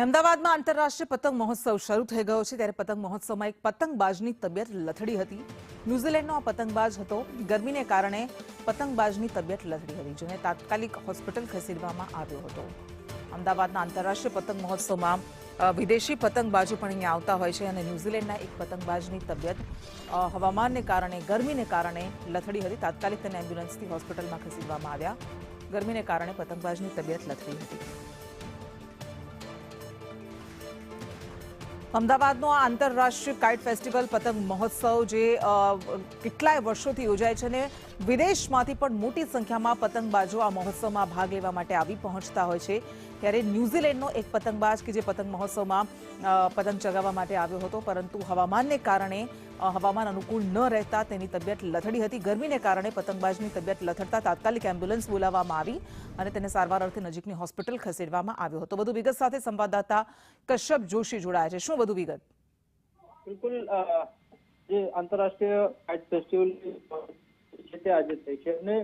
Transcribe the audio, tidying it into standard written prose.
અમદાવાદમાં આંતરરાષ્ટ્રીય પતંગ મહોત્સવ શરૂ થઈ ગયો છે ત્યારે પતંગ મહોત્સવમાં એક પતંગબાજની તબિયત લથડી હતી। ન્યૂઝીલેન્ડનો આ પતંગબાજ હતો। ગરમીને કારણે પતંગબાજની તબિયત લથડી હતી, જેને તાત્કાલિક હોસ્પિટલ ખસેડવામાં આવ્યો હતો। અમદાવાદના આંતરરાષ્ટ્રીય પતંગ મહોત્સવમાં વિદેશી પતંગબાજો પણ અહીંયા આવતા હોય છે અને ન્યૂઝીલેન્ડના એક પતંગબાજની તબિયત હવામાનને કારણે ગરમીને કારણે લથડી હતી। તાત્કાલિક તેને એમ્બ્યુલન્સથી હોસ્પિટલમાં ખસેડવામાં આવ્યા। ગરમીને કારણે પતંગબાજની તબિયત લથડી હતી। અમદાવાદનો આ આંતરરાષ્ટ્રીય કાઇટ ફેસ્ટિવલ પતંગ મહોત્સવ જે કેટલાય વર્ષોથી યોજાય છે અને વિદેશમાંથી પણ મોટી સંખ્યામાં પતંગબાજો આ મહોત્સવમાં ભાગ લેવા માટે આવી પહોંચતા હોય છે। ત્યારે ન્યૂઝીલેન્ડનો એક પતંગબાજ કે જે પતંગ મહોત્સવમાં પતંગ ચગાવવા માટે આવ્યો હતો, પરંતુ હવામાનને કારણે હવામાન અનુકૂળ ન રહેતા તેની તબિયત લથડી હતી। ગરમીને કારણે પતંગબાજની તબિયત લથડતા તાત્કાલિક એમ્બ્યુલન્સ બોલાવવામાં આવી અને તેને સારવાર અર્થે નજીકની હોસ્પિટલ ખસેડવામાં આવ્યો હતો। વધુ વિગત સાથે સંવાદદાતા કશ્યપ જોશી જોડાયા છે। શું વધુ વિગત? બિલકુલ, જે આંતરરાષ્ટ્રીય કાઇટ ફેસ્ટિવલ છે તે આજે થઈ છે અને